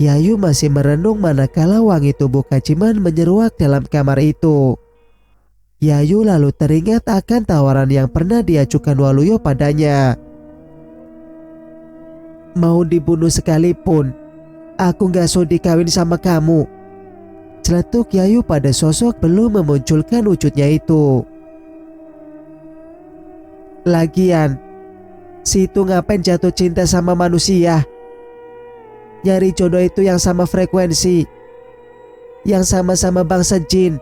Yayu masih merenung manakala wangi tubuh Kaciman menyeruak dalam kamar itu. Yayu lalu teringat akan tawaran yang pernah diajukan Waluyo padanya. Mau dibunuh sekalipun, aku gak sudi kawin sama kamu, celetuk Yayu pada sosok belum memunculkan wujudnya itu. Lagian, situ ngapain jatuh cinta sama manusia? Nyari jodoh itu yang sama frekuensi, yang sama-sama bangsa jin.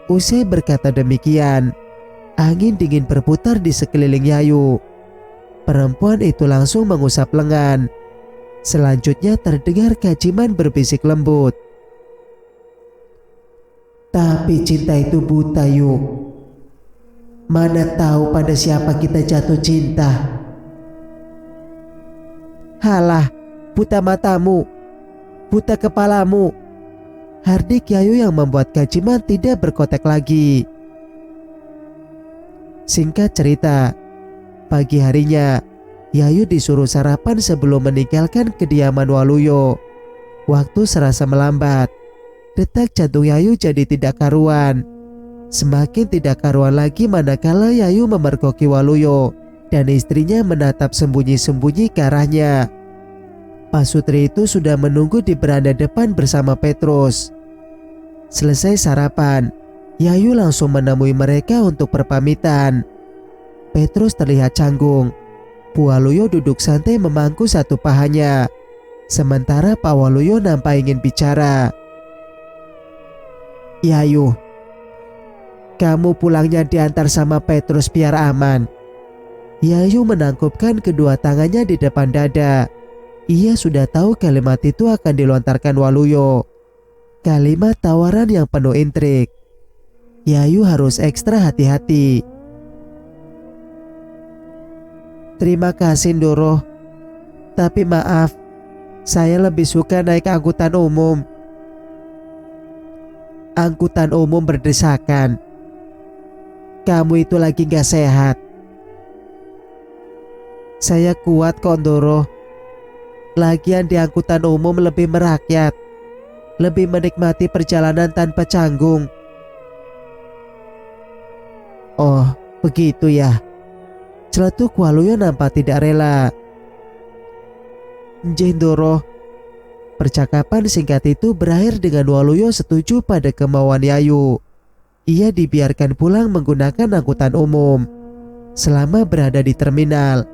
Usai berkata demikian, angin dingin berputar di sekeliling Yayu. Perempuan itu langsung mengusap lengan. Selanjutnya terdengar Kaciman berbisik lembut. Tapi cinta itu buta, Yu. Mana tahu pada siapa kita jatuh cinta. Halah, buta matamu, buta kepalamu, hardik Yayu yang membuat Kaciman tidak berkotek lagi. Singkat cerita, pagi harinya Yayu disuruh sarapan sebelum meninggalkan kediaman Waluyo. Waktu serasa melambat. Detak jantung Yayu jadi tidak karuan. Semakin tidak karuan lagi manakala Yayu memergoki Waluyo dan istrinya menatap sembunyi-sembunyi ke arahnya. Pak Sutri itu sudah menunggu di beranda depan bersama Petrus. Selesai sarapan, Yayu langsung menemui mereka untuk berpamitan. Petrus terlihat canggung. Bu Waluyo duduk santai memangku satu pahanya. Sementara Pak Waluyo nampak ingin bicara. "Yayu, kamu pulangnya diantar sama Petrus biar aman." Yayu menangkupkan kedua tangannya di depan dada. Ia sudah tahu kalimat itu akan dilontarkan Waluyo. Kalimat tawaran yang penuh intrik. Yayu harus ekstra hati-hati. "Terima kasih Ndoro. Tapi maaf, saya lebih suka naik angkutan umum." "Angkutan umum berdesakan. Kamu itu lagi gak sehat." "Saya kuat kok Ndoro. Lagian di angkutan umum lebih merakyat, lebih menikmati perjalanan tanpa canggung." "Oh, begitu ya." Celetuk Waluyo nampak tidak rela. "Ndoro." Percakapan singkat itu berakhir dengan Waluyo setuju pada kemauan Yayu. Ia dibiarkan pulang menggunakan angkutan umum. Selama berada di terminal,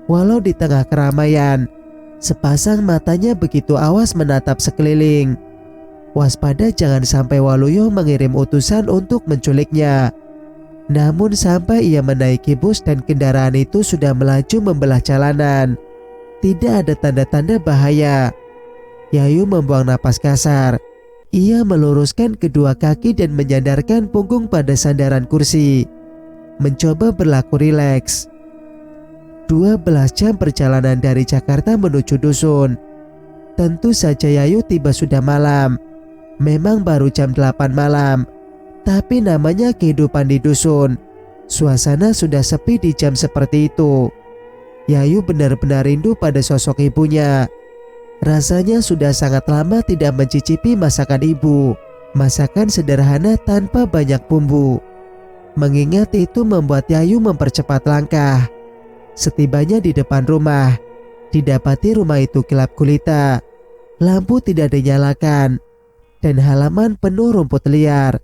walau di tengah keramaian, sepasang matanya begitu awas menatap sekeliling. Waspada jangan sampai Waluyo mengirim utusan untuk menculiknya. Namun sampai ia menaiki bus dan kendaraan itu sudah melaju membelah jalanan, tidak ada tanda-tanda bahaya. Yayu membuang napas kasar. Ia meluruskan kedua kaki dan menyandarkan punggung pada sandaran kursi, mencoba berlaku rileks. 12 jam perjalanan dari Jakarta menuju dusun. Tentu saja Yayu tiba sudah malam. Memang baru jam 8 malam, tapi namanya kehidupan di dusun. Suasana sudah sepi di jam seperti itu. Yayu benar-benar rindu pada sosok ibunya. Rasanya sudah sangat lama tidak mencicipi masakan ibu. Masakan sederhana tanpa banyak bumbu. Mengingat itu membuat Yayu mempercepat langkah. Setibanya di depan rumah, didapati rumah itu gelap gulita. Lampu tidak dinyalakan dan halaman penuh rumput liar.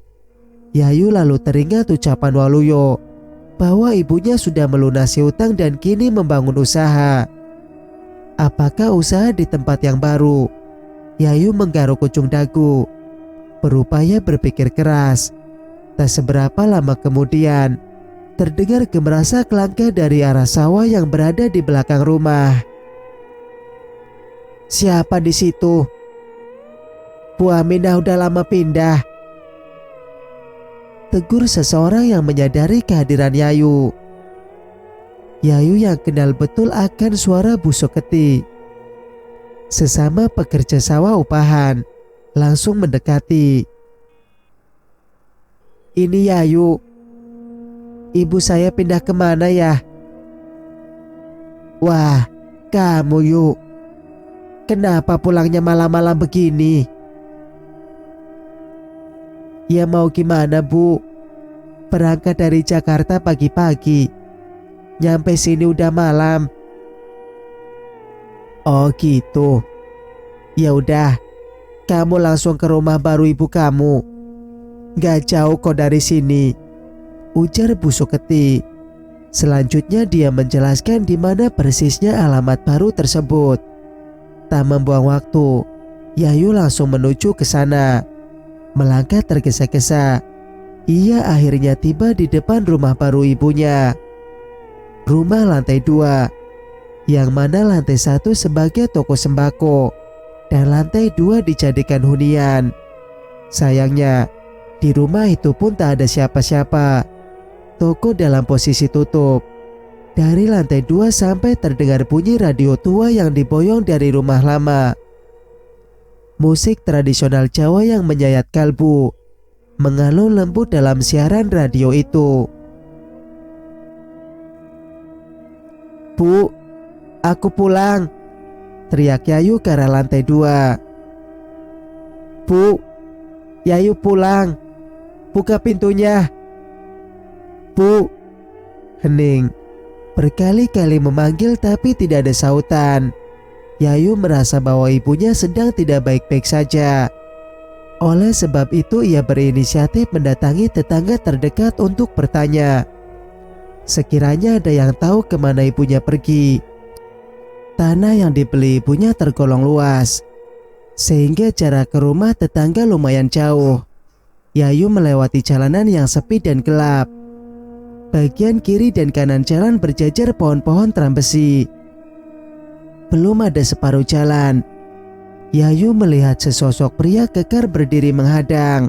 Yayu lalu teringat ucapan Waluyo bahwa ibunya sudah melunasi utang dan kini membangun usaha. Apakah usaha di tempat yang baru? Yayu menggaruk ujung dagu, berupaya berpikir keras. Tak seberapa lama kemudian, terdengar gemerasak langkah dari arah sawah yang berada di belakang rumah. "Siapa di situ?" "Bu Aminah udah lama pindah," tegur seseorang yang menyadari kehadiran Yayu. Yayu yang kenal betul akan suara busuk keti. Sesama pekerja sawah upahan, langsung mendekati. "Ini Yayu. Ibu saya pindah kemana ya?" "Wah, kamu Yu. Kenapa pulangnya malam-malam begini?" "Ya mau gimana Bu? Berangkat dari Jakarta pagi-pagi. Nyampe sini udah malam." "Oh gitu. Ya udah, kamu langsung ke rumah baru ibu kamu. Gak jauh kok dari sini," ujar busuk keti. Selanjutnya dia menjelaskan di mana persisnya alamat baru tersebut. Tak membuang waktu, Yayu langsung menuju ke sana. Melangkah tergesa-gesa, ia akhirnya tiba di depan rumah baru ibunya. Rumah lantai 2, yang mana lantai 1 sebagai toko sembako dan lantai 2 dijadikan hunian. Sayangnya, di rumah itu pun tak ada siapa-siapa. Toko dalam posisi tutup. Dari lantai 2 sampai terdengar bunyi radio tua yang diboyong dari rumah lama. Musik tradisional Jawa yang menyayat kalbu mengalun lembut dalam siaran radio itu. "Bu, aku pulang," teriak Yayu ke arah lantai 2. "Bu, Yayu pulang. Buka pintunya." "Bu," hening. Berkali-kali memanggil tapi tidak ada sautan. Yayu merasa bahwa ibunya sedang tidak baik-baik saja. Oleh sebab itu ia berinisiatif mendatangi tetangga terdekat untuk bertanya. Sekiranya ada yang tahu kemana ibunya pergi. Tanah yang dibeli ibunya tergolong luas, sehingga jarak ke rumah tetangga lumayan jauh. Yayu melewati jalanan yang sepi dan gelap. Bagian kiri dan kanan jalan berjajar pohon-pohon teram besi. Belum ada separuh jalan, Yayu melihat sesosok pria kekar berdiri menghadang.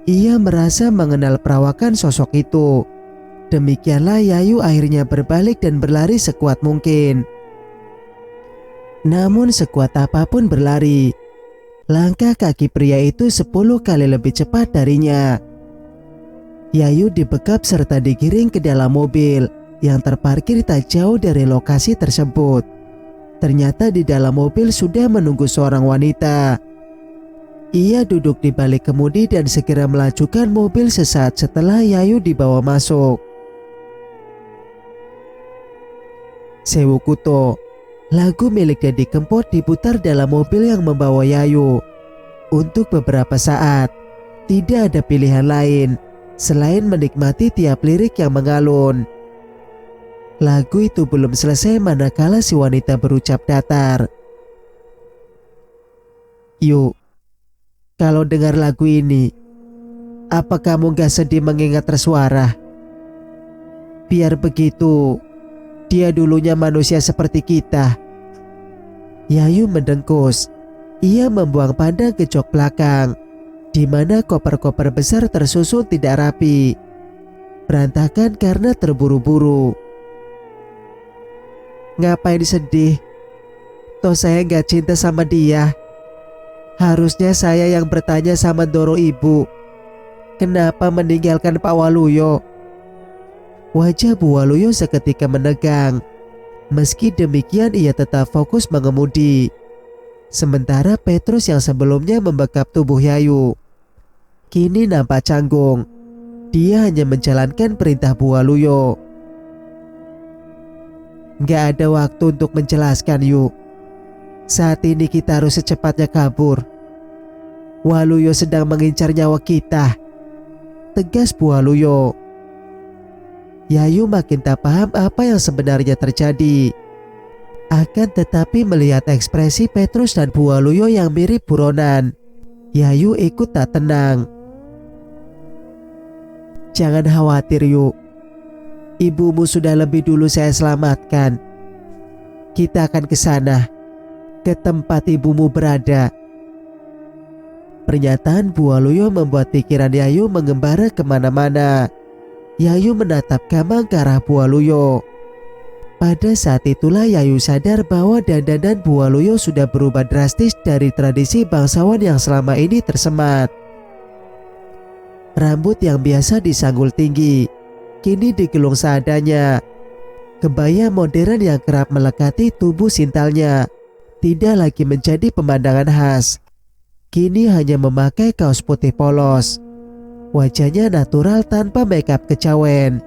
Ia merasa mengenal perawakan sosok itu. Demikianlah Yayu akhirnya berbalik dan berlari sekuat mungkin. Namun sekuat apapun berlari, langkah kaki pria itu 10 kali lebih cepat darinya. Yayu dibekap serta digiring ke dalam mobil yang terparkir tak jauh dari lokasi tersebut. Ternyata di dalam mobil sudah menunggu seorang wanita. Ia duduk di balik kemudi dan segera melajukan mobil sesaat setelah Yayu dibawa masuk. Sewu Kuto, lagu milik Deddy Kempot diputar dalam mobil yang membawa Yayu. Untuk beberapa saat, tidak ada pilihan lain selain menikmati tiap lirik yang mengalun. Lagu itu belum selesai manakala si wanita berucap datar. "Yuk, kalau dengar lagu ini, apa kamu gak sedih mengingat Reswara? Biar begitu, dia dulunya manusia seperti kita." Yayu mendengkus. Ia membuang pandang ke jok belakang, di mana koper-koper besar tersusun tidak rapi, berantakan karena terburu-buru. "Ngapain sedih? Toh saya gak cinta sama dia. Harusnya saya yang bertanya sama Doro ibu, kenapa meninggalkan Pak Waluyo?" Wajah Bu Waluyo seketika menegang. Meski demikian ia tetap fokus mengemudi. Sementara Petrus yang sebelumnya membekap tubuh Yayu kini nampak canggung. Dia hanya menjalankan perintah Bu Waluyo. "Gak ada waktu untuk menjelaskan, Yu. Saat ini kita harus secepatnya kabur. Waluyo sedang mengincar nyawa kita," tegas Bu Waluyo. Yayu makin tak paham apa yang sebenarnya terjadi. Akan tetapi melihat ekspresi Petrus dan Bu Waluyo yang mirip buronan, Yayu ikut tak tenang. "Jangan khawatir, Yu. Ibumu sudah lebih dulu saya selamatkan. Kita akan ke sana, ke tempat ibumu berada." Pernyataan Bu Waluyo membuat pikiran Yayu mengembara kemana-mana. Yayu menatap Gamang ke arah Bu Waluyo. Pada saat itulah Yayu sadar bahwa dandanan Bu Waluyo sudah berubah drastis dari tradisi bangsawan yang selama ini tersemat. Rambut yang biasa disanggul tinggi, kini digelung seadanya. Kebaya modern yang kerap melekati tubuh sintalnya tidak lagi menjadi pemandangan khas. Kini hanya memakai kaos putih polos. Wajahnya natural tanpa makeup kecawen.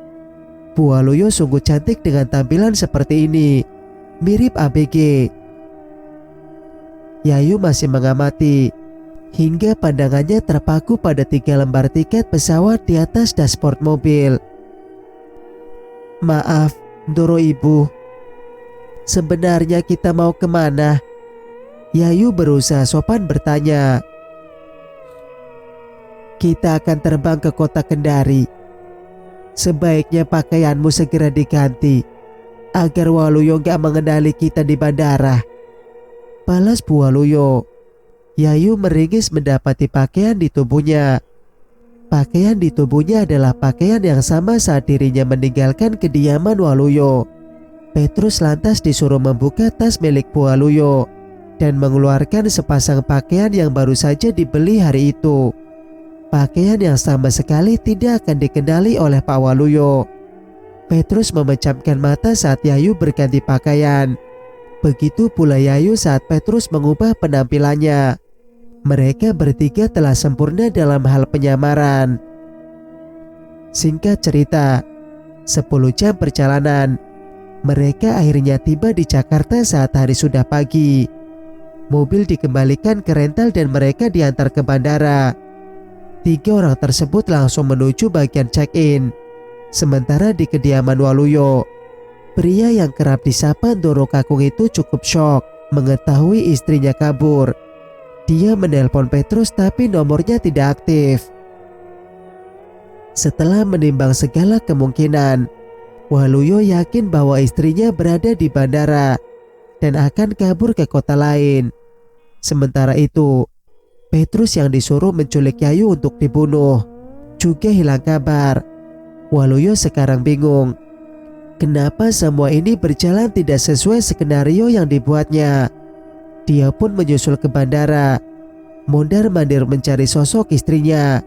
Bu Waluyo sungguh cantik dengan tampilan seperti ini, mirip ABG. Yayu masih mengamati, hingga pandangannya terpaku pada 3 lembar tiket pesawat di atas dashboard mobil. "Maaf, Doro ibu. Sebenarnya kita mau kemana?" Yayu berusaha sopan bertanya. "Kita akan terbang ke kota Kendari. Sebaiknya pakaianmu segera diganti, agar Waluyo gak mengenali kita di bandara," balas Bu Waluyo. Yayu meringis mendapati pakaian di tubuhnya. Pakaian di tubuhnya adalah pakaian yang sama saat dirinya meninggalkan kediaman Waluyo. Petrus lantas disuruh membuka tas milik Bu Waluyo dan mengeluarkan sepasang pakaian yang baru saja dibeli hari itu. Pakaian yang sama sekali tidak akan dikenali oleh Pak Waluyo. Petrus memejamkan mata saat Yayu berganti pakaian. Begitu pula Yayu saat Petrus mengubah penampilannya. Mereka bertiga telah sempurna dalam hal penyamaran. Singkat cerita, 10 jam perjalanan, Mereka akhirnya tiba di Jakarta saat hari sudah pagi. Mobil dikembalikan ke rental dan mereka diantar ke bandara. 3 orang tersebut langsung menuju bagian check-in. Sementara di kediaman Waluyo, pria yang kerap disapa Ndoro Kakung itu cukup shock mengetahui istrinya kabur. Dia menelpon Petrus tapi nomornya tidak aktif. Setelah menimbang segala kemungkinan, Waluyo yakin bahwa istrinya berada di bandara dan akan kabur ke kota lain. Sementara itu, Petrus yang disuruh menculik Yayu untuk dibunuh juga hilang kabar. Waluyo sekarang bingung. Kenapa semua ini berjalan tidak sesuai skenario yang dibuatnya? Dia pun menyusul ke bandara, mondar-mandir mencari sosok istrinya.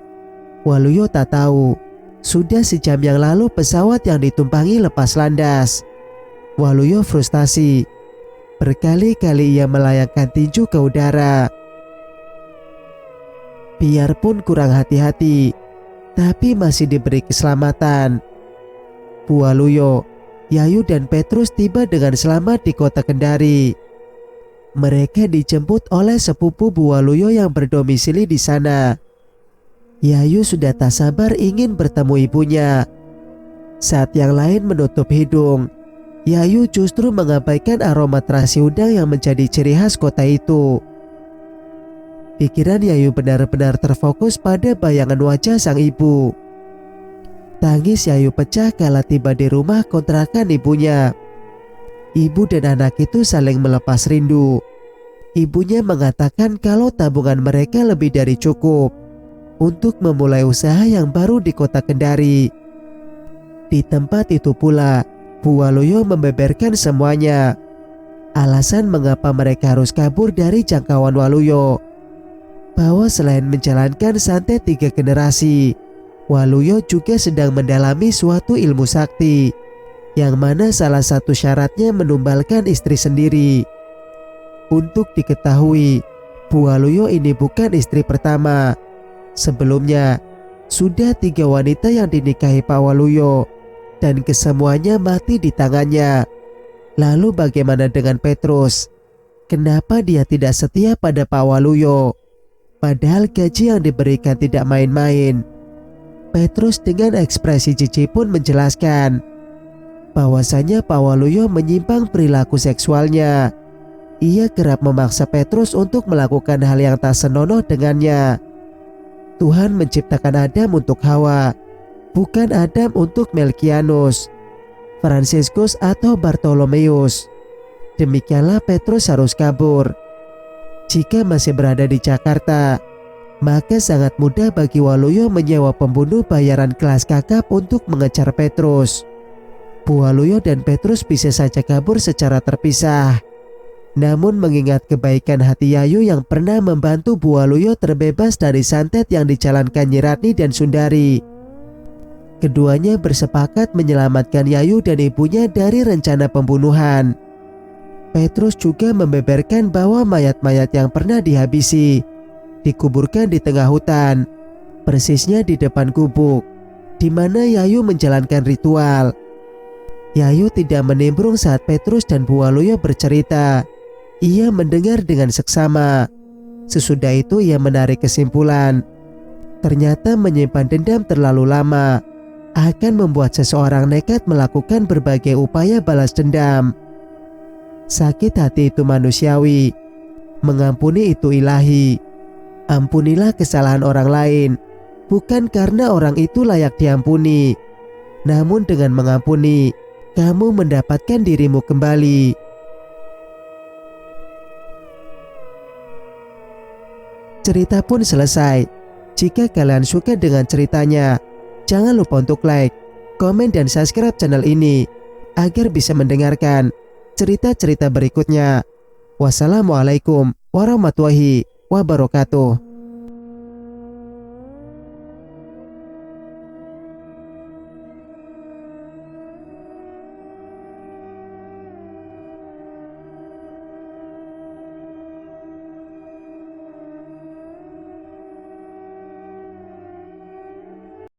Waluyo tak tahu, sudah sejam yang lalu pesawat yang ditumpangi lepas landas. Waluyo frustasi. Berkali-kali ia melayangkan tinju ke udara. Biarpun kurang hati-hati, tapi masih diberi keselamatan. Bu Waluyo, Yayu dan Petrus tiba dengan selamat di kota Kendari. Mereka dijemput oleh sepupu Bu Waluyo yang berdomisili di sana. Yayu sudah tak sabar ingin bertemu ibunya. Saat yang lain menutup hidung, Yayu justru mengabaikan aroma terasi udang yang menjadi ciri khas kota itu. Pikiran Yayu benar-benar terfokus pada bayangan wajah sang ibu. Tangis Yayu pecah kala tiba di rumah kontrakan ibunya. Ibu dan anak itu saling melepas rindu. Ibunya mengatakan kalau tabungan mereka lebih dari cukup untuk memulai usaha yang baru di kota Kendari. Di tempat itu pula, Bu Waluyo membeberkan semuanya. Alasan mengapa mereka harus kabur dari jangkauan Waluyo, bahwa selain menjalankan santet 3 generasi, Waluyo juga sedang mendalami suatu ilmu sakti, yang mana salah satu syaratnya menumbalkan istri sendiri. Untuk diketahui, Bu Waluyo ini bukan istri pertama. Sebelumnya, sudah 3 wanita yang dinikahi Pak Waluyo, dan kesemuanya mati di tangannya. Lalu bagaimana dengan Petrus? Kenapa dia tidak setia pada Pak Waluyo? Padahal gaji yang diberikan tidak main-main. Petrus dengan ekspresi jijik pun menjelaskan bahwasanya Pak Waluyo menyimpang perilaku seksualnya. Ia kerap memaksa Petrus untuk melakukan hal yang tak senonoh dengannya. Tuhan menciptakan Adam untuk Hawa, bukan Adam untuk Melkianus, Fransiskus atau Bartolomeus. Demikianlah Petrus harus kabur. Jika masih berada di Jakarta, maka sangat mudah bagi Waluyo menyewa pembunuh bayaran kelas kakap untuk mengejar Petrus. Bu Waluyo dan Petrus bisa saja kabur secara terpisah. Namun mengingat kebaikan hati Yayu yang pernah membantu Bu Waluyo terbebas dari santet yang dijalankan Nyi Ratni dan Sundari, keduanya bersepakat menyelamatkan Yayu dan ibunya dari rencana pembunuhan. Petrus juga membeberkan bahwa mayat-mayat yang pernah dihabisi dikuburkan di tengah hutan, persisnya di depan gubuk, di mana Yayu menjalankan ritual. Yayu tidak menimbrung saat Petrus dan Bu Waluyo bercerita. Ia mendengar dengan seksama. Sesudah itu ia menarik kesimpulan. Ternyata menyimpan dendam terlalu lama akan membuat seseorang nekat melakukan berbagai upaya balas dendam. Sakit hati itu manusiawi, mengampuni itu ilahi. Ampunilah kesalahan orang lain, bukan karena orang itu layak diampuni, namun dengan mengampuni, kamu mendapatkan dirimu kembali. Cerita pun selesai. Jika kalian suka dengan ceritanya, jangan lupa untuk like, komen, dan subscribe channel ini agar bisa mendengarkan cerita-cerita berikutnya. Wassalamualaikum warahmatullahi wabarakatuh.